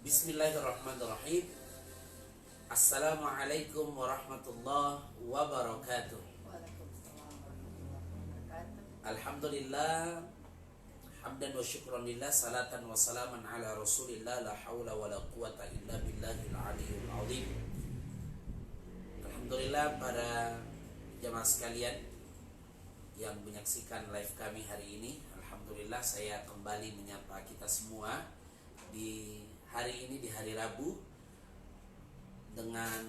Bismillahirrahmanirrahim. Assalamualaikum warahmatullahi wabarakatuh. Waalaikumsalam warahmatullahi wabarakatuh. Alhamdulillah, hamdan wa syukran lillah, salatan wa salaman ala rasulillah, la hawla wa la quwata illa billahil aliyul azim. Alhamdulillah para jamaah sekalian yang menyaksikan live kami hari ini. Alhamdulillah saya kembali menyapa kita semua di hari ini, di hari Rabu, dengan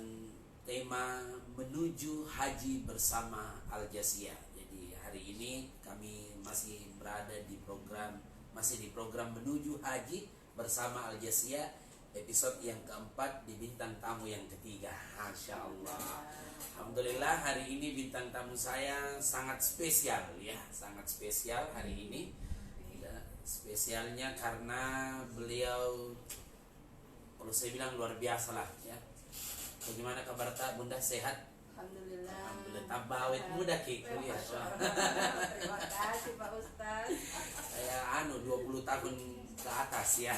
tema menuju haji bersama Al Jasiyah. Jadi hari ini kami masih berada di program menuju haji bersama Al Jasiyah, episode yang keempat di bintang tamu yang ketiga. Masya Allah. Alhamdulillah hari ini bintang tamu saya sangat spesial ya, sangat spesial hari ini. Spesialnya karena beliau, kalau saya bilang luar biasa lah ya. Bagaimana kabar tak Bunda, sehat? Alhamdulillah. Alhamdulillah, tambah awet muda Ki kuliah. Terima kasih Pak Ustaz. Saya 20 tahun ke atas ya.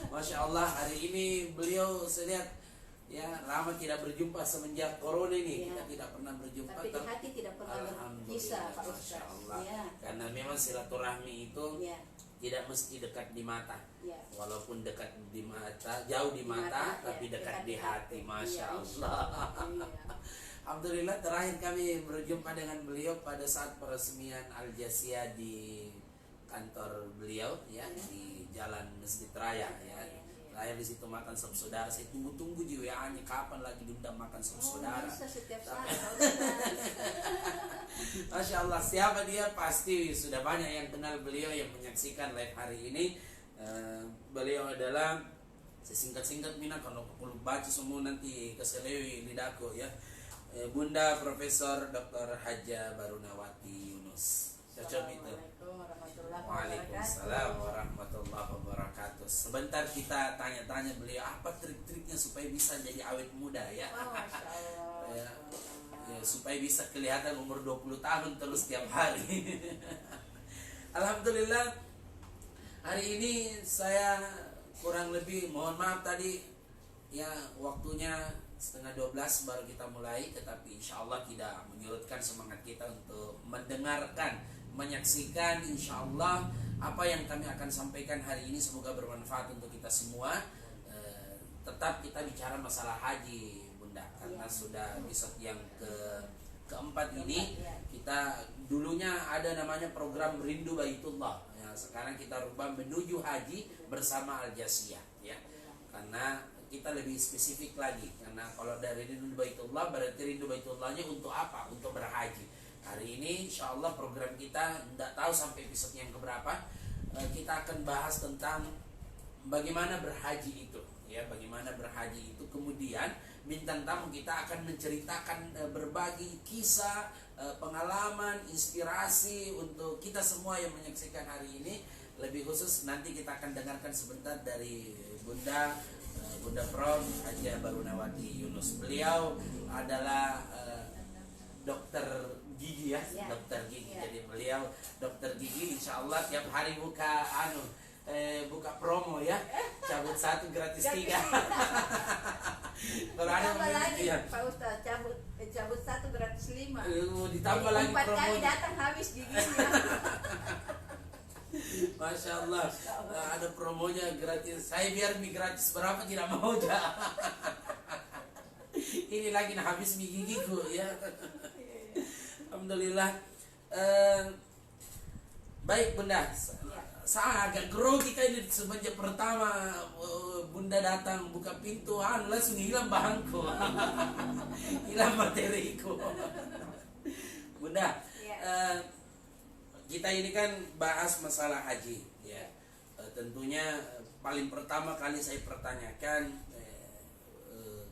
Masya Allah, hari ini beliau saya lihat ya lama tidak berjumpa semenjak corona ini. Ya. Kita tidak pernah berjumpa. Tapi di hati tidak pernah berpisah Pak Masya Ustaz. Allah. Ya. Karena memang silaturahmi itu Ya. tidak mesti dekat di mata. Ya. Walaupun dekat di mata, jauh di mata, tapi ya, dekat di hati. Masya Iya, Allah. Iya. Alhamdulillah terakhir kami berjumpa dengan beliau pada saat peresmian Al Jasiyah di kantor beliau ya, di Jalan Masjid Raya ya. Terakhir di situ makan sop saudara. Saya tunggu-tunggu di WA-nya kapan lagi diundang makan sop saudara. Bisa setiap saat Pak Ustaz. Masya Allah, siapa dia? Pasti sudah banyak yang kenal beliau yang menyaksikan live hari ini. Beliau adalah, sesingkat-singkat mina kalau baca semua nanti keselewi lidahku ya. Bunda Profesor Dr. Haja Barunawati Yunus. Cocok itu. Assalamualaikum warahmatullahi Waalaikumsalam wabarakatuh. warahmatullahi wabarakatuh. Sebentar kita tanya-tanya beliau apa trik-triknya supaya bisa jadi awet muda ya. Oh, Masya Allah. Ya, supaya bisa kelihatan umur 20 tahun terus tiap hari. Alhamdulillah hari ini saya kurang lebih mohon maaf tadi ya, waktunya 11:30 baru kita mulai, tetapi insya Allah tidak menyurutkan semangat kita untuk mendengarkan, menyaksikan insya Allah apa yang kami akan sampaikan hari ini. Semoga bermanfaat untuk kita semua. Tetap kita bicara masalah haji Bunda, karena sudah episode yang keempat ini. Kita dulunya ada namanya program Rindu Baitullah ya, sekarang kita rubah menuju haji bersama Al Jasiyah ya, karena kita lebih spesifik lagi. Karena kalau dari Rindu Baitullah berarti Rindu Baitullahnya untuk apa? Untuk berhaji. Hari ini insya Allah program kita tidak tahu sampai episode yang keberapa, kita akan bahas tentang bagaimana berhaji itu ya, bagaimana berhaji itu. Kemudian bintang tamu kita akan menceritakan berbagi kisah, pengalaman, inspirasi untuk kita semua yang menyaksikan hari ini. Lebih khusus nanti kita akan dengarkan sebentar dari Bunda Prof. Haja Barunawati Yunus. Beliau adalah dokter gigi ya, dokter gigi. Jadi beliau dokter gigi, insya Allah tiap hari buka buka promo ya, cabut 1 gratis 3. Kalau ada Ditambah lagi ya, Pak Ustaz, cabut 1 gratis 5. ditambah lagi 4 promo. kali datang habis giginya. Masya Allah, ada promonya gratis. Saya biar mie gratis berapa tidak mau aja. Ini lagi habis mie gigiku ya. Alhamdulillah. Baik Bunda, saya agak grogi ini semenjak pertama Bunda datang buka pintu, langsung hilang bahanku, hilang materiku. Bunda, kita ini kan bahas masalah haji ya. Tentunya paling pertama kali saya pertanyakan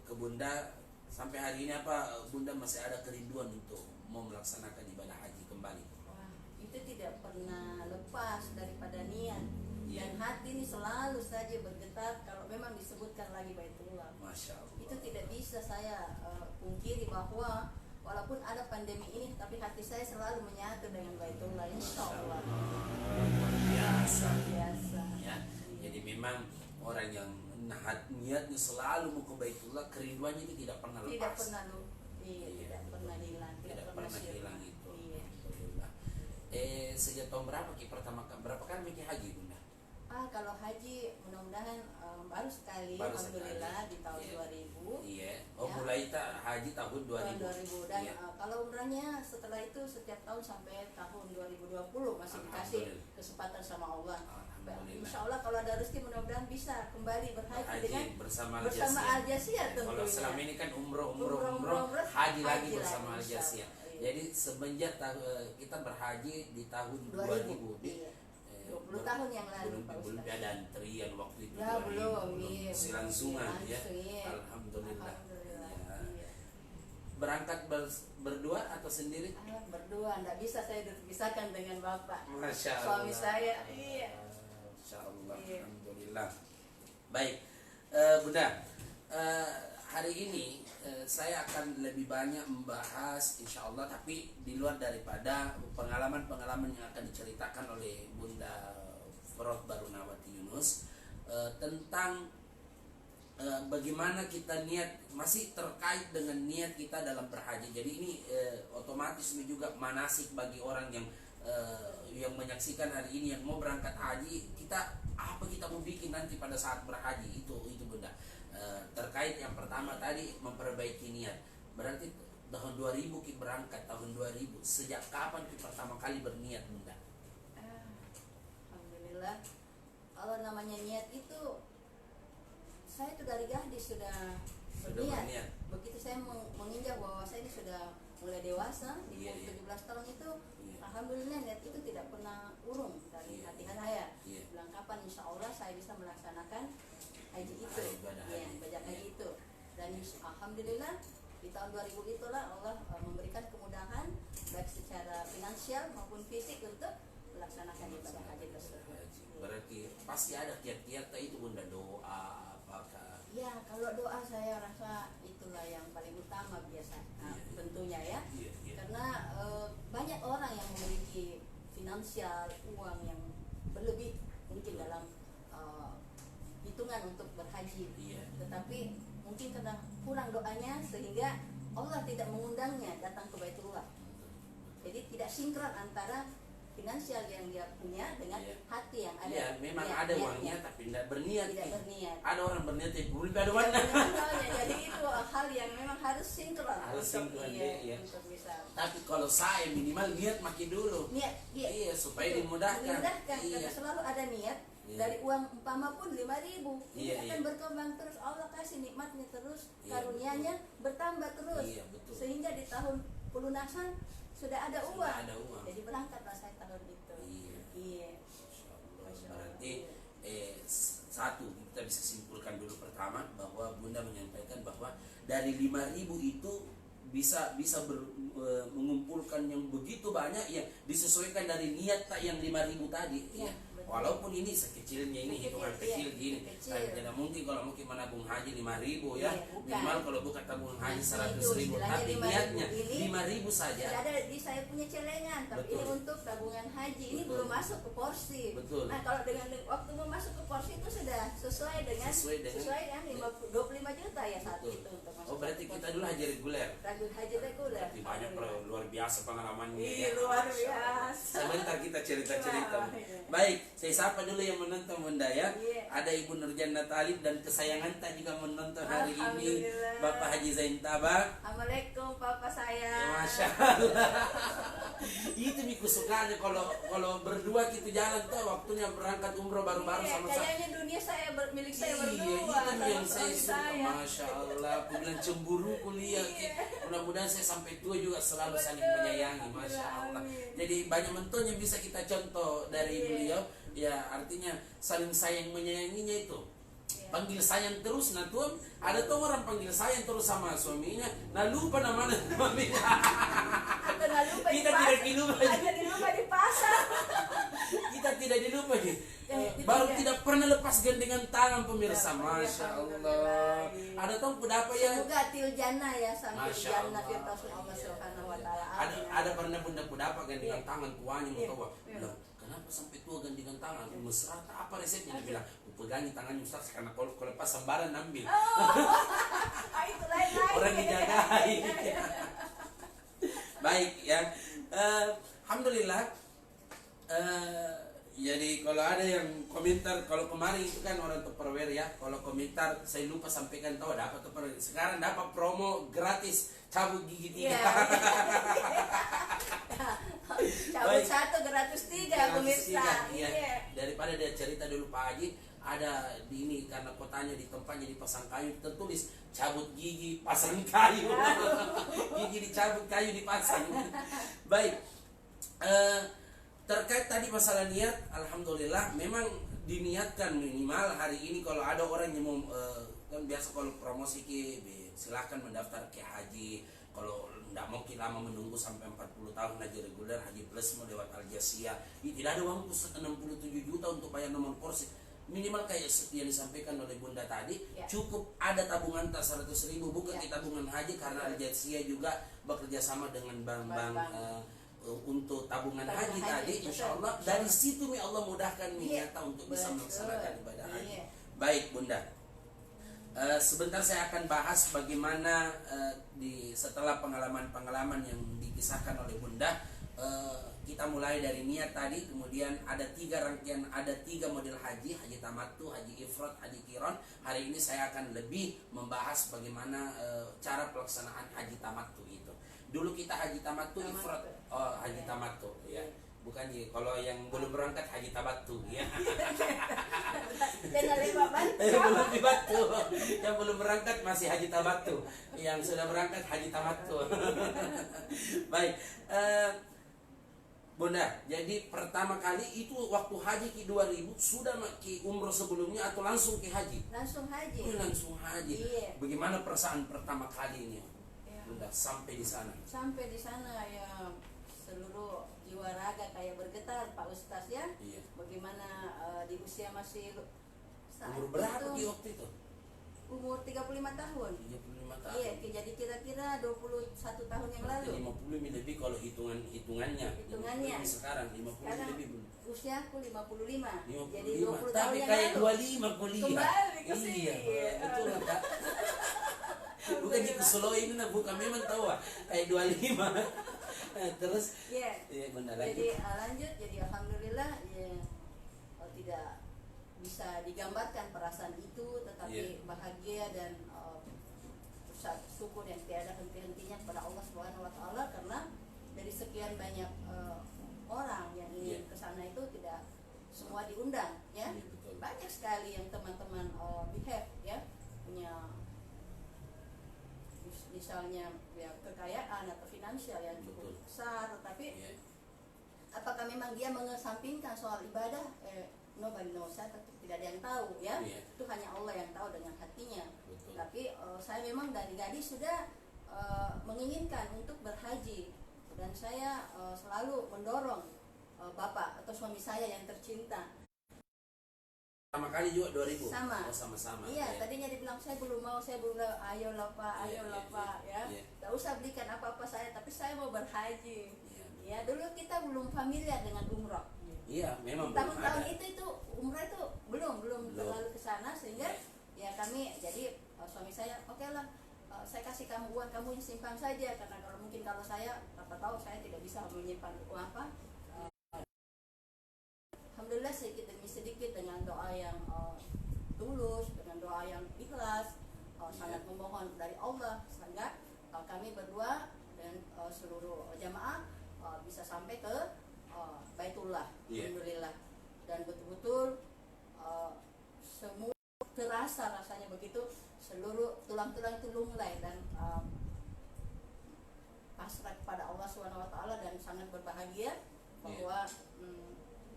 ke Bunda, sampai hari ini apa Bunda masih ada kerinduan untuk mau melaksanakan ibadah haji kembali? Wah, itu tidak pernah lepas daripada niat. Ya. Dan hati ini selalu saja bergetar kalau memang disebutkan lagi Baitullah. Masya Allah. Itu tidak bisa saya pungkiri bahwa walaupun ada pandemi ini, tapi hati saya selalu menyatu dengan Baitullah, insya Allah. Luar biasa. Biasa. Ya. Jadi memang memang orang yang niatnya selalu mau ke Baitullah, kerinduannya itu tidak pernah lepas. Tidak pernah tidak pernah hilang, Tidak pernah hilang itu. Iya. Alhamdulillah. Sejak tahun berapa berapa kali Ki haji Bunda? Kalau haji mudah-mudahan baru sekali, Baru alhamdulillah sekali. di tahun Iya. 2000. Iya. Ya. Mulai haji tahun 2000. Tahun 2000 dan Iya. kalau umrahnya setelah itu setiap tahun sampai tahun 2020 masih dikasih Alhamdulillah. kesempatan sama Allah. Alhamdulillah. Insya Allah kalau ada rezeki mudah-mudahan bisa kembali berhaji dengan bersama Al-Jasiyah Kalau tentunya. selama ini kan umroh, Umroh, haji lagi haji bersama lagi, Al-Jasiyah. insya Allah. Jadi semenjak kita berhaji di tahun 2000, Iya. 20 tahun yang lalu, Pak belum Ustaz. ada antrian waktu itu. Ya, belum, iya. Si langsungan ya. Langsung, iya. Alhamdulillah. Alhamdulillah. Ya. Iya. Berangkat berdua atau sendiri? Berdua, enggak bisa saya dipisahkan dengan Bapak. Masya Allah. Suami saya, iya. Masya Allah. Iya. Alhamdulillah. Baik, Bunda. Hari ini saya akan lebih banyak membahas insya Allah, tapi di luar daripada pengalaman-pengalaman yang akan diceritakan oleh Bunda Foroh Barunawati Yunus tentang bagaimana kita niat, masih terkait dengan niat kita dalam berhaji. Jadi ini otomatis ini juga manasik bagi orang yang menyaksikan hari ini, yang mau berangkat haji. Apa kita mau bikin nanti pada saat berhaji itu Bunda. Terkait yang pertama tadi memperbaiki niat. Berarti tahun 2000 kita berangkat, tahun 2000. Sejak kapan kita pertama kali berniat Bunda? Alhamdulillah. Kalau namanya niat itu, saya itu dari gadis sudah berniat. Begitu saya menginjak bahwa saya ini sudah mulai dewasa di Iya, umur 17 tahun itu, Iya. alhamdulillah niat itu tidak pernah urung dari Iya. hati saya. Iya. Bilang kapan insya Allah saya bisa melaksanakan haji itu, Ibadah ya, haji. ibadah haji Iya. itu. Dan alhamdulillah di tahun 2000 itulah Allah memberikan kemudahan baik secara finansial maupun fisik untuk melaksanakan ibadah haji tersebut. Berarti pasti ada kiat-kiat itu Bunda, doa apakah? Ya, kalau doa saya rasa itulah yang paling utama biasa. Nah, Iya. tentunya ya. Iya, iya. Karena banyak orang yang memiliki finansial, uang yang berlebih mungkin dalam hitungan untuk berhaji. Iya. Tetapi mungkin karena kurang doanya sehingga Allah tidak mengundangnya datang ke Baitullah. Jadi tidak sinkron antara finansial yang dia punya dengan Iya. hati yang ada. Iya, memang Ya, ada niatnya. uangnya tapi tidak berniat. Tidak berniat. Ada orang berniat tapi belum ada Tidak uangnya. berniat, jadi itu hal yang memang harus sinkron. Harus untuk, sinkron, iya, iya. untuk bisa Tapi kalau saya minimal niat makin dulu. niat. Iya, Iya, supaya Betul. dimudahkan. Dimudahkan, Iya. karena selalu ada niat. Iya. Dari uang umpama pun 5.000 ini Iya, akan iya. berkembang terus, Allah kasih nikmatnya terus, Iya, karunia-Nya bertambah terus. Iya, betul. Sehingga di tahun pelunasan sudah ada Sudah uang. ada uang. Jadi berangkatlah saya tahun itu. Iya. Iya. Masya Allah. Masya Allah, Berarti iya. satu kita bisa simpulkan dulu pertama bahwa Bunda menyampaikan bahwa dari 5.000 itu bisa mengumpulkan yang begitu banyak ya, disesuaikan dari niat yang 5.000 tadi Iya, ya. betul. Walaupun ini sekecilnya ini Sekecil, hitungan iya, kecil gini, kecil. tapi tidak mungkin kalau mungkin menabung haji 5.000 ya. Iya, bukan. Minimal kalau bukan tabung haji Nah, 100.000, itu tapi istilahnya niatnya 5.000 ini 5.000 saja. Tidak ada di saya punya celengan, tapi Betul. ini untuk tabungan haji. Ini Betul. belum masuk ke porsi. Betul. Nah, kalau dengan waktu mau masuk ke porsi itu sudah sesuai dengan Sesuai dengan- 25 juta ya saat Betul. itu untuk masuk. Oh, berarti ke kita porsi. dulu haji reguler. Haji reguler. Berarti banyak luar biasa pengalamannya. Iya, ya. luar Masya Allah. biasa. Sebentar kita cerita-cerita. Wah, iya. Baik, saya sapa dulu yang menonton Bunda ya. Iya. Ada Ibu Nurjana Talib dan kesayangan tak juga menonton hari ini. Alhamdulillah. Bapak Haji Zain Tabak. Assalamualaikum Papa saya. Ya, Masya Allah. Itu miku sukanya kalau berdua kita jalan tuh waktunya berangkat umroh baru-baru Iya, sama-sama. kayaknya dunia saya milik saya Iya, berdua itu sama yang saya suami suka. saya. Masya Allah, aku bilang cemburu kuliah. Iya. Mudah-mudahan saya sampai tua juga selalu saling Betul. menyayangi. Masya Allah. Amin. Jadi banyak mentor yang bisa kita contoh dari Iya. beliau. Ya artinya saling sayang menyayanginya itu. Iya. Panggil sayang terus, nah tuh ada tuh orang panggil sayang terus sama suaminya, nah lupa namanya suaminya. Atau nggak lupa Kita di tidak pasar. dilupa. Ada dilupa di pasar. Kita tidak dilupa nih. Itu Baru dia. tidak pernah lepas gandengan tangan pemirsa. Ya, Masya alhamdulillah. Allah. Ada tahu apa ya? Semoga til jannah ya sampai Masya jannah Allah. firdaus Allah Subhanahu wa taala. Ada Amin. pernah bunda apa gandengan Iya. tangan tuanya Iya. mau tahu. Iya. Loh, kenapa kenapa sampai tua gandengan tangan? Mesra apa resepnya? Dia bilang, pegangi tangannya Ustaz, karena kalau lepas sembaran ambil. Itu lain-lain. Orang dijagai. Baik ya. Alhamdulillah. Jadi kalau ada yang komentar, kalau kemarin itu kan orang Tupperware ya, kalau komentar saya lupa sampaikan, tahu dapat Tupperware. Sekarang dapat promo gratis cabut gigi 3. Cabut 1 gratis 3 pemirsa. Iya. Daripada dia cerita dulu Pak Haji, ada di ini karena kotanya di tempatnya dipasang kayu, tertulis cabut gigi pasang kayu. Gigi dicabut, kayu dipasang. Baik. Terkait tadi masalah niat, alhamdulillah memang diniatkan minimal hari ini kalau ada orang yang mau kan biasa kalau promosi silahkan mendaftar ke haji. Kalau tidak mau lama menunggu sampai 40 tahun haji reguler, haji plus mau lewat Al Jazeera, tidak ada uang 67 juta untuk bayar nomor kursi. Minimal kayak yang disampaikan oleh Bunda tadi, cukup ada tabungan tak 100.000, bukan di tabungan haji, karena Al Jazeera juga bekerja sama dengan bank-bank untuk tabungan haji tadi, insya Allah dari situ Allah mudahkan kita untuk bisa melaksanakan ibadah haji. Baik Bunda, sebentar saya akan bahas bagaimana setelah pengalaman-pengalaman yang dikisahkan oleh Bunda, kita mulai dari niat tadi, kemudian ada 3 rangkaian, ada 3 model haji, haji tamattu, haji ifrad, haji qiran. Hari ini saya akan lebih membahas bagaimana cara pelaksanaan haji tamattu itu. Dulu kita haji tamattu ifrad, haji tamattu ya. Bukan kalau yang belum berangkat haji tamattu ya. Belum dibantu. Yang belum berangkat masih haji tamattu. Yang sudah berangkat haji tamattu. Baik. Bunda, jadi pertama kali itu waktu haji ke 2000 sudah ke umroh sebelumnya atau langsung ke haji? Langsung haji. Langsung haji. Iya. Bagaimana perasaan pertama kalinya? Bunda sampai di sana. Sampai di sana ya seluruh jiwa raga kayak bergetar Pak Ustaz ya. Iya. Bagaimana di usia masih umur berapa di waktu itu? Umur 35 tahun. 35 tahun. Iya, jadi kira-kira 21 tahun yang lalu. 50 lebih kalau hitungannya. Hitungannya. Sekarang 50 sekarang lebih belum. Usiaku 55. 55. Jadi 20 tahun tapi yang kayak lalu. 25 kuliah. Kembali ke sini. Iya, betul lah Kak. Bukan di Solo ini nah, bukan memang tahu kayak 25. Terus iya benar lagi. Jadi lanjut, jadi alhamdulillah ya tidak bisa digambarkan perasaan itu, tetapi bahagia dan syukur yang tiada henti-hentinya kepada Allah Subhanahu wa taala, karena dari sekian banyak orang yang ingin ke sana itu tidak semua diundang ya. Banyak sekali yang teman-teman behave ya, punya misalnya ya kekayaan atau finansial yang cukup besar, tetapi apakah memang dia mengesampingkan soal ibadah? Nobody knows, tidak ada yang tahu ya. Itu hanya Allah yang tahu dengan hatinya. Tapi saya memang dari gadis sudah menginginkan untuk berhaji, dan saya selalu mendorong bapak atau suami saya yang tercinta. Sama kali juga 2000. Sama. Oh, sama-sama. Iya, tadinya dibilang saya belum mau, ayolah Pak, ya. Tidak usah belikan apa-apa saya, tapi saya mau berhaji. Ya, dulu kita belum familiar dengan umroh. Iya, memang tahun-tahun itu umroh itu belum terlalu ke sana, sehingga ya kami jadi suami saya, oke lah, saya kasih kamu uang, kamu simpan saja, karena kalau saya apa tahu saya tidak bisa menyimpan uang apa. Alhamdulillah sedikit demi sedikit dengan doa yang tulus, dengan doa yang ikhlas, sangat memohon dari Allah, sehingga kami berdua dan seluruh jamaah bisa sampai ke Baitullah, alhamdulillah. Dan betul-betul semua terasa rasanya begitu, seluruh tulang-tulang itu lunglai dan pasrah kepada Allah SWT, dan sangat berbahagia bahwa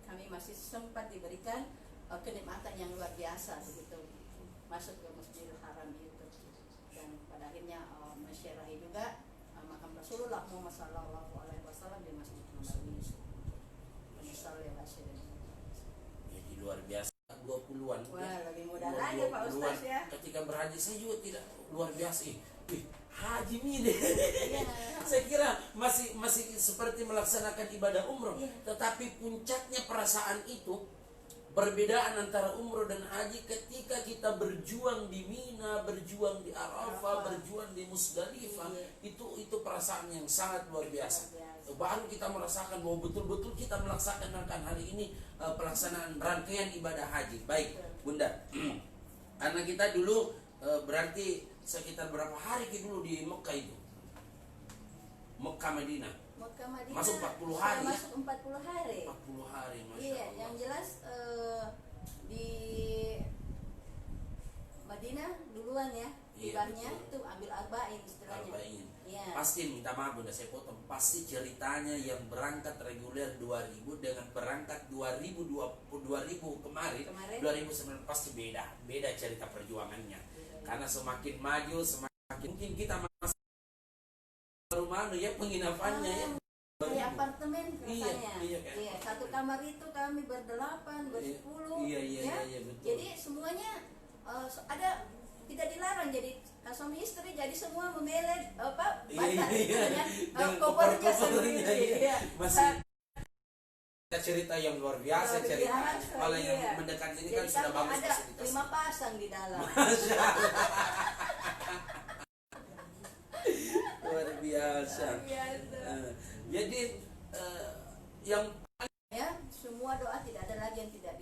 kami masih sempat diberikan kenikmatan yang luar biasa begitu masuk ke Masjidil Haram itu, dan pada akhirnya mensyarahi juga makam Rasulullah Muhammad SAW di Masjid Nabawi. Jadi luar biasa 20-an. Wah, lebih mudah lagi Pak Ustaz ya. Ketika berhaji saya juga tidak luar biasa. haji mide. Iya. Saya kira masih seperti melaksanakan ibadah umroh, Iya. tetapi puncaknya perasaan itu perbedaan antara umroh dan haji ketika kita berjuang di Mina, berjuang di Arafah, berjuang di Musdalifah. Iya. Itu perasaan yang sangat luar biasa. Luar biasa. Baru kita merasakan bahwa betul-betul kita melaksanakan hari ini pelaksanaan rangkaian ibadah haji. Baik, Bunda. Karena kita dulu berarti sekitar berapa hari dulu di Mekah itu? Mekah Madinah. Mekah Madinah Masuk 40 hari. Masuk 40 hari. 40 hari, Masya Iya, Allah. yang jelas di Madinah duluan ya. Iya, Ibadahnya betul. itu ambil arba'in istilahnya. Arba'in. Iya. Pasti minta maaf Bunda, saya potong. Pasti ceritanya yang berangkat reguler 2000 dengan berangkat 2000 kemarin. 2009 pasti beda cerita perjuangannya. Karena semakin maju semakin mungkin kita masih rumah ya penginapannya ya. Kayak apartemen Iya, rasanya. iya, kayak Iya, satu kamar itu kami berdelapan, bersepuluh. Iya, ya. betul. Jadi semuanya ada tidak dilarang, jadi suami istri jadi semua memelek apa Iya, dengan kopernya sendiri. Iya. Masih cerita yang luar biasa Luar cerita. biasa, Kalau yang iya. mendekat ini Jadi kan sudah kami bagus ada fasilitas. 5 pasang di dalam. Masya Allah. Luar biasa. Luar biasa. Jadi yang Ya, semua doa tidak ada lagi yang tidak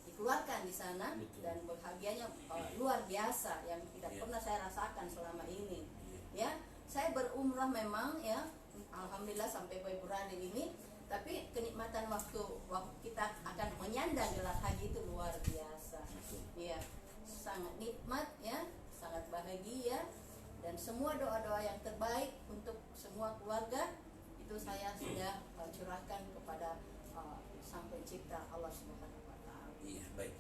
dikeluarkan di sana. Betul. Dan bahagianya luar biasa yang tidak Iya. pernah saya rasakan selama ini. Ya, saya berumrah memang ya, alhamdulillah sampai Februari ini, tapi kenikmatan waktu kita akan menyandang gelar haji itu luar biasa. Ya, sangat nikmat ya, sangat bahagia, dan semua doa-doa yang terbaik untuk semua keluarga itu saya sudah curahkan kepada Sang Pencipta Allah Subhanahu wa taala. Iya, baik.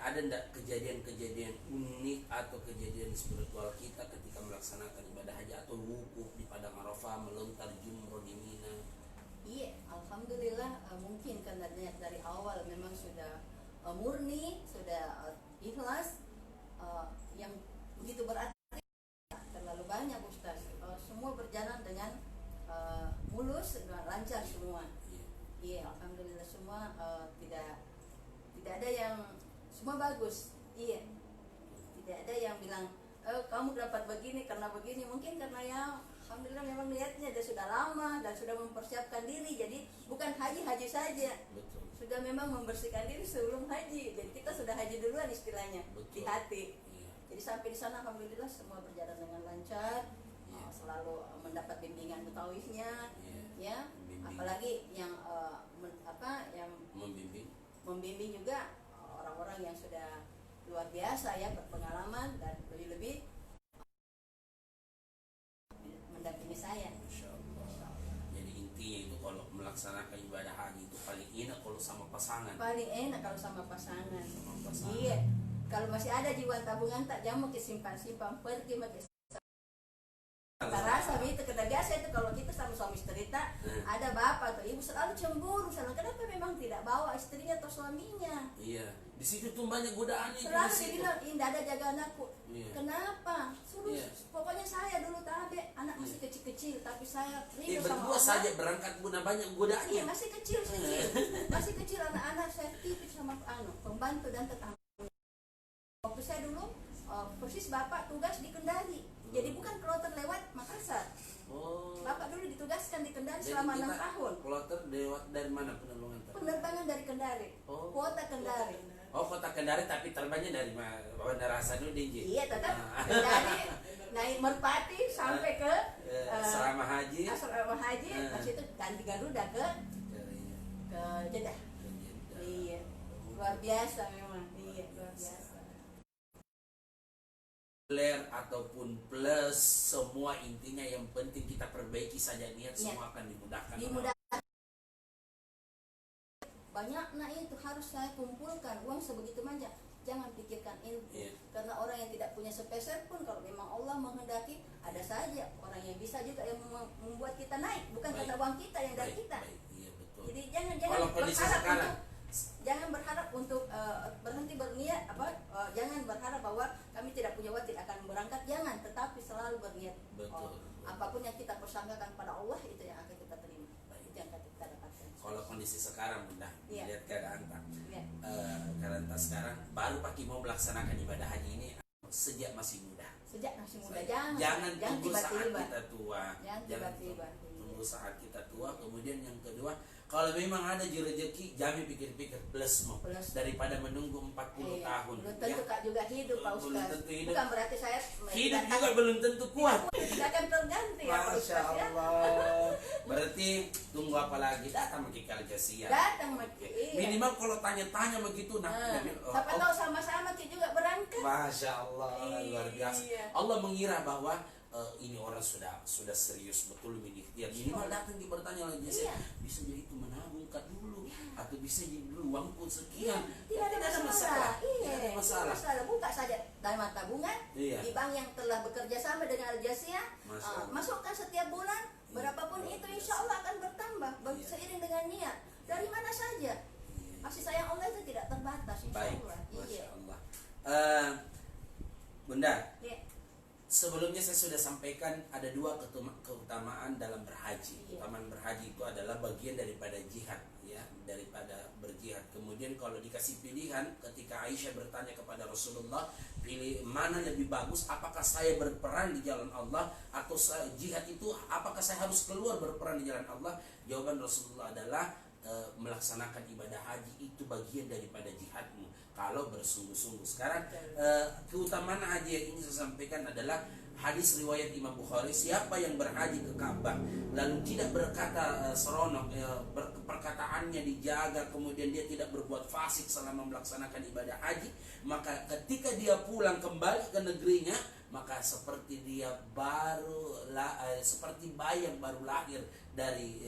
Ada enggak kejadian-kejadian unik atau kejadian spiritual kita ketika melaksanakan ibadah haji atau wukuf di padang Arafah, melontar jumroh di Mina? Iya, alhamdulillah mungkin karena dari awal memang sudah murni, sudah ikhlas, yang begitu berarti terlalu banyak Ustaz. Semua berjalan dengan mulus, lancar semua. Iya, alhamdulillah semua tidak ada yang, semua bagus. Iya, tidak ada yang bilang kamu dapat begini karena begini. Mungkin karena ya alhamdulillah memang niatnya sudah lama dan sudah mempersiapkan diri. Jadi bukan haji saja. Betul. Sudah memang membersihkan diri sebelum haji. Jadi kita sudah haji duluan istilahnya. Betul. Di hati. Iya. Jadi sampai di sana alhamdulillah semua berjalan dengan lancar. Iya. Selalu mendapat bimbingan betawihnya. Iya. Ya, Bimbingan. apalagi yang yang membimbing juga orang-orang yang sudah luar biasa ya, berpengalaman dan lebih-lebih mendampingi saya. Masya Allah. Jadi intinya itu kalau melaksanakan ibadah haji itu paling enak kalau sama pasangan. Paling enak kalau sama pasangan. Sama pasangan. Iya. Kalau masih ada jiwa tabungan tak jamu ke simpan-simpan pergi pakai rasa itu karena biasa itu kalau kita sama suami istri ada bapak atau ibu selalu cemburu, selalu kenapa memang tidak bawa istrinya atau suaminya. Iya, di situ tuh banyak godaannya. Selalu dibilang indah ada jaga anakku. Iya. Kenapa? Suruh, Iya. pokoknya saya dulu tadi anak masih kecil-kecil tapi saya rindu sama Berdua Allah. saja berangkat guna banyak godaannya. Iya, masih kecil masih kecil anak-anak saya titip sama pembantu dan tetangga. Waktu saya dulu persis bapak tugas di Kendari. Jadi bukan kloter lewat Makassar. Oh. Bapak dulu ditugaskan di Kendari Jadi selama 6 kita tahun. kloter lewat dari mana penerbangan? Penerbangan dari Kendari. Oh. Kota Kendari. Oh, kota Kendari tapi terbangnya dari Bandara Hasanuddin. Iya, tetap Kendari naik Merpati sampai ke Asrama haji. Asrama haji, habis itu ganti Garuda ke Jeddah. Iya. Luar biasa memang. Iya, luar biasa. Ataupun plus semua intinya yang penting kita perbaiki saja niat, semua akan dimudahkan. Dimudahkan. Banyak itu harus saya kumpulkan uang sebegitu banyak. Jangan pikirkan ilmu. Karena orang yang tidak punya sepeser pun kalau memang Allah menghendaki ada saja orang yang bisa juga yang membuat kita naik, bukan karena uang kita yang dari kita. Iya, betul. Jadi jangan berharap untuk berhenti berniat jangan berharap bahwa kami tidak punya uang tidak akan berangkat persangkakan pada Allah itu yang akan kita terima. Itu yang akan kita dapatkan. Kalau kondisi sekarang Bunda, Iya. lihat keadaan tak, Iya. karena sekarang baru pagi mau melaksanakan ibadah haji ini sejak masih muda. Sejak masih muda, Jangan tunggu saat tiba-tiba. kita tua. Jangan tiba-tiba. Tunggu saat kita tua. Kemudian yang kedua, kalau memang ada rezeki, jangan pikir-pikir plus mau Plus. daripada menunggu 40 tahun. Belum tentu Kak juga hidup Pak Belum Ustaz. tentu hidup. Bukan berarti saya Hidup juga belum tentu kuat. tidak akan terganti ya Pak Masya Ustaz ya. Allah. Berarti tunggu apa lagi? Datang ke Aljasia. Datang Maki. Iya. Minimal kalau tanya-tanya begitu, Siapa tahu sama-sama Ki juga berangkat. Masya Allah, luar biasa. Iya. Allah mengira bahwa ini orang sudah serius betul ya minimal datang dia bertanya lagi Iya. bisa jadi itu menabung Kak dulu Iya. atau bisa jadi dulu uangku Iya, sekian. tidak ada masalah. Iya, Tidak ada masalah. Buka saja dana tabungan Iya. di bank yang telah bekerja sama dengan Aljasia. Masya Allah. Masukkan setiap bulan berapapun Iya. itu, insya Allah akan bertambah Iya. seiring dengan niat. Dari mana saja. Kasih sayang Allah itu tidak terbatas, insya Baik, Allah. Masya Iya. Allah. Bunda, Iya. sebelumnya saya sudah sampaikan ada dua keutamaan dalam berhaji. Iya. Keutamaan berhaji itu adalah bagian daripada jihad, ya, daripada berjihad. Kemudian kalau dikasih pilihan, ketika Aisyah bertanya kepada Rasulullah, pilih mana lebih bagus? Apakah saya berperang di jalan Allah atau jihad itu? Apakah saya harus keluar berperang di jalan Allah? Jawaban Rasulullah adalah melaksanakan ibadah haji itu bagian daripada jihadmu kalau bersungguh-sungguh. Sekarang keutamaan haji yang ingin saya sampaikan adalah hadis riwayat Imam Bukhari, siapa yang berhaji ke Ka'bah lalu tidak berkata seronok, perkataannya dijaga, kemudian dia tidak berbuat fasik selama melaksanakan ibadah haji, maka ketika dia pulang kembali ke negerinya, maka seperti dia seperti bayi yang baru lahir dari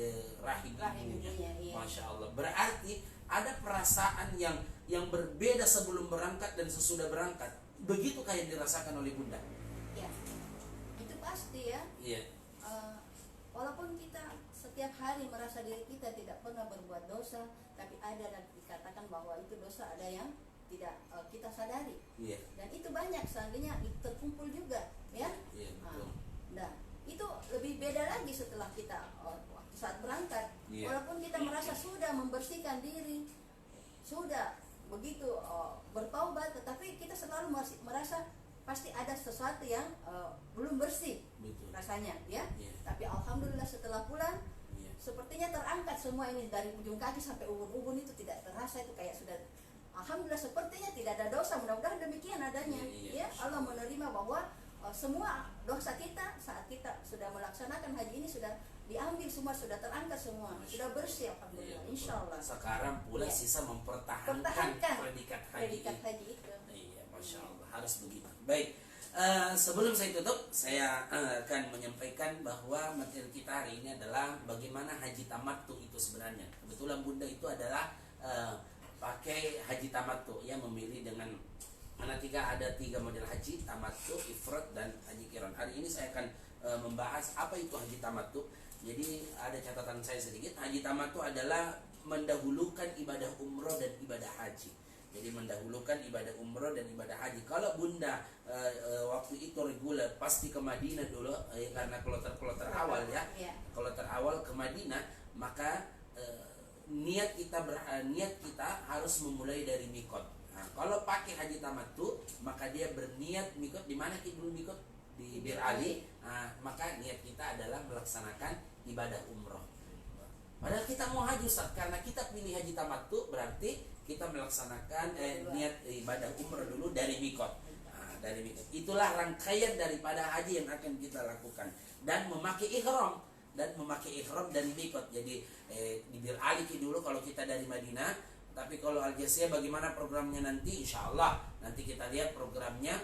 rahim ibunya. Iya. Masya Allah. Berarti ada perasaan yang berbeda sebelum berangkat dan sesudah berangkat. Begitukah yang dirasakan oleh Bunda? Ya, itu pasti ya. Iya. Walaupun kita setiap hari merasa diri kita tidak pernah berbuat dosa, tapi ada dan dikatakan bahwa itu dosa ada yang tidak kita sadari. Iya. Dan itu banyak seandainya itu terkumpul juga, ya. Iya, betul. Nah, itu lebih beda lagi setelah kita waktu saat berangkat. Iya. Walaupun kita merasa sudah membersihkan diri, sudah begitu bertaubat, tetapi kita selalu masih merasa pasti ada sesuatu yang belum bersih. Betul. Rasanya, ya. Iya. Tapi alhamdulillah setelah pulang, Iya. sepertinya terangkat semua ini dari ujung kaki sampai ubun-ubun itu tidak terasa, itu kayak sudah alhamdulillah sepertinya tidak ada dosa. Mudah-mudahan demikian adanya. Iya, Ya, Allah menerima bahwa semua dosa kita saat kita sudah melaksanakan haji ini sudah diambil semua, sudah terangkat semua, sudah bersih alhamdulillah. Iya, Insya Allah. Sekarang pula Iya. sisa mempertahankan Pertahankan predikat haji. predikat haji itu. Iya, Masya Allah, harus begitu. Baik, sebelum saya tutup, saya akan menyampaikan bahwa materi kita hari ini adalah bagaimana haji tamattu itu sebenarnya. Kebetulan Bunda itu adalah pakai haji tamattu, ya, memilih dengan ada 3 model haji, tamattu, ifrad, dan haji qiran. Hari ini saya akan membahas apa itu haji tamattu. Jadi ada catatan saya sedikit. Haji tamattu adalah mendahulukan ibadah umroh dan ibadah haji. Jadi mendahulukan ibadah umroh dan ibadah haji. Kalau Bunda waktu itu reguler pasti ke Madinah dulu, karena kloter awal, ya. Iya. Kloter awal ke Madinah, maka niat kita harus memulai dari mikot. Nah, kalau pakai haji tamattu, maka dia berniat mikot di mana kita dulu mikot? Di Bir Ali. Nah, maka niat kita adalah melaksanakan ibadah umroh. Padahal kita mau haji, Ustaz, karena kita pilih haji tamattu berarti kita melaksanakan niat ibadah umroh dulu dari mikot. Nah, dari mikot. Itulah rangkaian daripada haji yang akan kita lakukan, dan memakai ihram dari mikot. Jadi di Bir Ali dulu kalau kita dari Madinah. Tapi kalau Aljasia bagaimana programnya nanti, insya Allah nanti kita lihat programnya.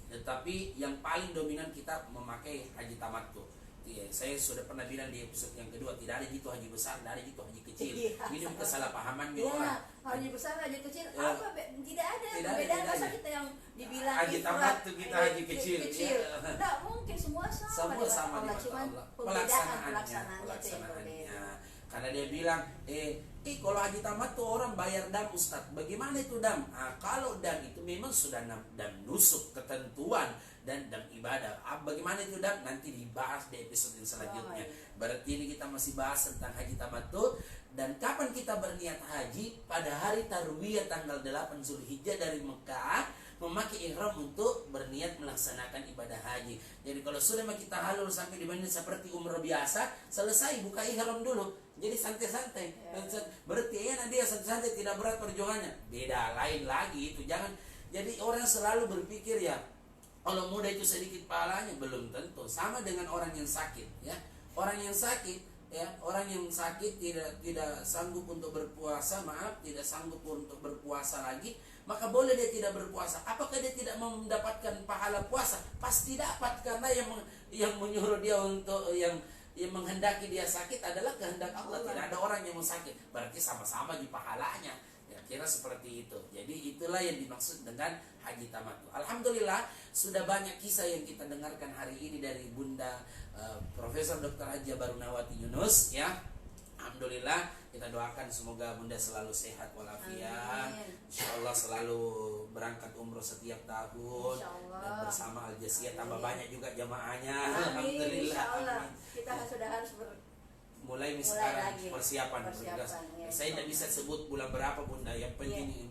Tetapi yang paling dominan kita memakai haji tamattu. Saya sudah pernah bilang di episode yang kedua, tidak ada gitu haji besar, tidak ada gitu haji kecil. Ini kesalahpahaman orang. Haji besar, haji kecil, Ya. tidak ada Tidak masa ada. kita yang dibilang Haji ifrat, tamattu kita haji kecil. Ya. Tidak mungkin, semua sama. Semua sama di Allah, mata cuman Allah. perbedaan pelaksanaannya itu yang Pelaksanaannya. berbeda. Karena dia bilang, kalau haji tamat tuh orang bayar dam Ustadz. Bagaimana itu dam? Kalau dam itu memang sudah dam nusuk, ketentuan dan dam ibadah. Bagaimana itu dam? Nanti dibahas di episode yang selanjutnya. Berarti ini kita masih bahas tentang haji tamat tuh. Dan kapan kita berniat haji? Pada hari Tarwiyah tanggal 8 Zulhijjah dari Mekah, memakai ihram untuk berniat melaksanakan ibadah haji. Jadi kalau sudah kita halul sampai di Madinah seperti umroh biasa, selesai buka ihram dulu. Jadi santai-santai. Berarti dia santai-santai, tidak berat perjuangannya. Beda lain lagi itu. Jangan. Jadi orang selalu berpikir ya, kalau muda itu sedikit pahalanya, belum tentu. Sama dengan orang yang sakit, ya. Orang yang sakit tidak sanggup untuk berpuasa, tidak sanggup untuk berpuasa lagi, maka boleh dia tidak berpuasa. Apakah dia tidak mendapatkan pahala puasa? Pasti dapat, karena yang menyuruh dia untuk yang menghendaki dia sakit adalah kehendak Allah. Tidak ada orang yang mau sakit. Berarti sama-sama di pahalanya. Ya, kira seperti itu. Jadi itulah yang dimaksud dengan haji tamattu. Alhamdulillah sudah banyak kisah yang kita dengarkan hari ini dari Bunda Profesor Dr. Haji Barunawati Yunus, ya. Alhamdulillah, kita doakan semoga Bunda selalu sehat walafiat. Insyaallah selalu berangkat umroh setiap tahun dan bersama Al Jaziah, tambah banyak juga jamaahnya. Alhamdulillah. Insyaallah. Kita sudah harus mulai sekarang lagi. persiapan. Ya, saya tidak bisa sebut bulan berapa Bunda, yang penting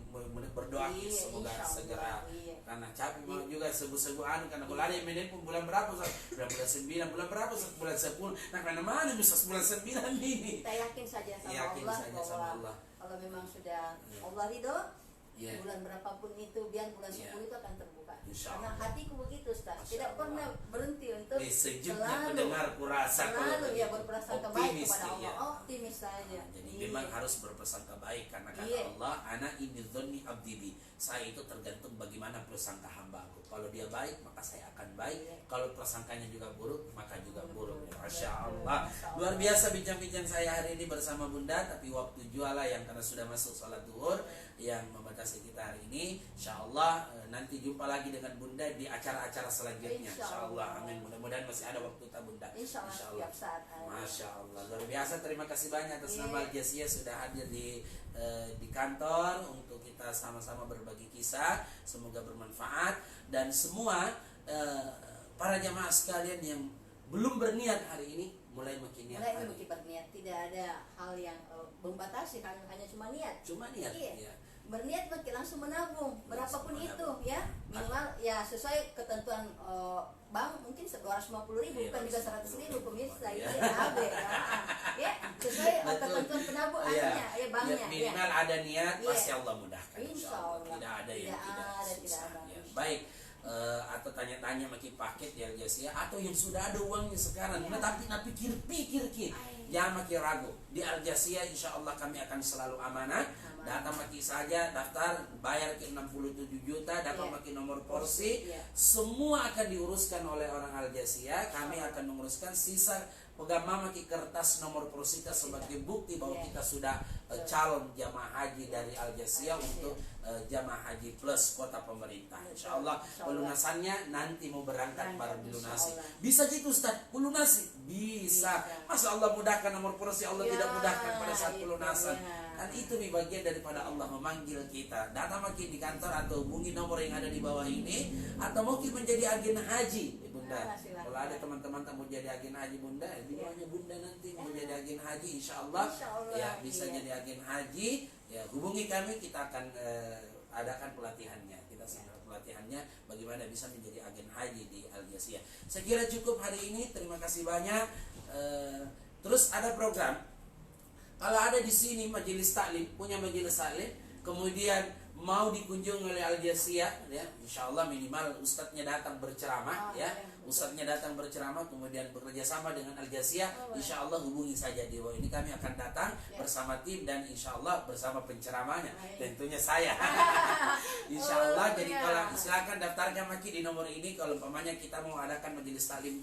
berdoa semoga segera. Karena capek mau juga sebut-sebut karena kalau ada yang menelpon bulan berapa, bulan 9, bulan berapa, bulan 10. Nah, karena mana bisa bulan 9 ini? Kita yakin saja sama Allah. Kalau memang sudah Allah ridho, bulan berapapun itu, biar bulan 10 itu akan terbuka. Karena hatiku begitu, Ustaz. Tidak pernah berhenti untuk sejuknya mendengar kurasa selalu berprasangka baik kepada Allah. Optimis saja. Jadi memang harus berprasangka baik, karena kata Allah, ana ini dzanni abdi bi. Saya itu tergantung bagaimana prasangka hambaku. Kalau dia baik, maka saya akan baik. Kalau prasangkanya juga buruk, maka juga buruk. Masya Allah. Luar biasa bincang-bincang saya hari ini bersama Bunda. Tapi waktu jualah yang karena sudah masuk salat zuhur yang membatasi kita hari ini. Insya Allah nanti jumpa lagi dengan Bunda di acara-acara selanjutnya. Insya Allah. Amin. Mudah-mudahan masih ada waktu kita Bunda. Insya Allah. Masya Allah. Luar biasa. Terima kasih banyak atas nama Al Jaziah sudah hadir di kantor untuk kita sama-sama berbagi kisah. Semoga bermanfaat dan semua para jamaah sekalian yang belum berniat hari ini mulai makin niat. Mulai makin berniat. Tidak ada hal yang membatasi, hanya cuma niat. Iya. Berniat langsung menabung berapapun itu, ya minimal ya sesuai ketentuan bank, mungkin 250.000 bukan juga 100.000 pemirsa. Ya sesuai ketentuan penabuhannya, banknya. Minimal ada niat, pasti Allah mudahkan. Insyaallah. Tidak ada yang tidak. Baik. Atau tanya-tanya makin paket di Al Jaziah, atau yang sudah ada uangnya sekarang, tapi pikir jangan makin ragu. Di Al Jaziah insya Allah kami akan selalu amanah. Datang makin saja, daftar, bayar ke 67 juta, dapat makin nomor porsi, semua akan diuruskan oleh orang Al Jaziah. Kami akan menguruskan sisa pegang maki kertas nomor porsi kita sebagai bukti bahwa kita sudah calon jamaah haji dari Al Jaziah untuk jamaah haji plus kota pemerintah. Insya Allah pelunasannya nanti mau berangkat baru dilunasi. Bisa gitu Ustaz, pelunasi? Bisa. Masa Allah mudahkan nomor porsi, Allah tidak mudahkan pada saat pelunasan. Dan itu nih bagian daripada Allah memanggil kita. Datang makin di kantor atau hubungi nomor yang ada di bawah ini, atau mungkin menjadi agen haji, Bunda. Kalau ada teman-teman mau jadi agen haji Bunda, di bawahnya Bunda nanti mau jadi agen haji, insya Allah ya bisa jadi agen haji. Ya hubungi kami, kita akan adakan pelatihannya. Kita sedang pelatihannya bagaimana bisa menjadi agen haji di Al Jaziah. Saya kira cukup hari ini. Terima kasih banyak. Terus ada program. Kalau ada di sini majelis taklim, punya majelis taklim, kemudian mau dikunjungi oleh Al Jaziah, ya, insya Allah minimal ustadznya datang berceramah, ustadznya datang berceramah, kemudian bekerja sama dengan Al Jaziah, insya Allah hubungi saja di bawah ini. Kami akan datang bersama tim dan insya Allah bersama penceramahnya, tentunya saya. Insya Allah. Jadi kalau silakan daftarkan makin di nomor ini. Kalau umpamanya kita mau adakan majelis taklim,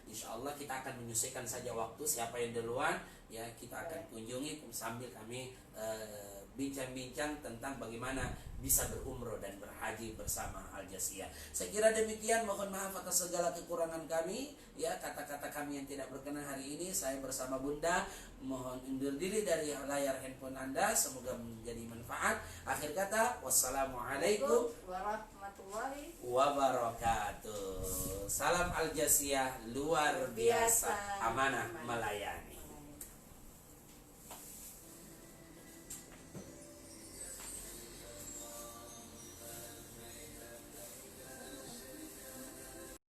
insya Allah kita akan menyesuaikan saja waktu siapa yang duluan. Ya kita akan kunjungi sambil kami bincang-bincang tentang bagaimana bisa berumroh dan berhaji bersama Al-Jaziyah. Saya kira demikian, mohon maaf atas segala kekurangan kami, ya, kata-kata kami yang tidak berkenan hari ini. Saya bersama Bunda mohon undur diri dari layar handphone Anda, semoga menjadi manfaat. Akhir kata, wassalamualaikum warahmatullahi wabarakatuh. Salam Al-Jaziyah luar biasa, amanah melayani.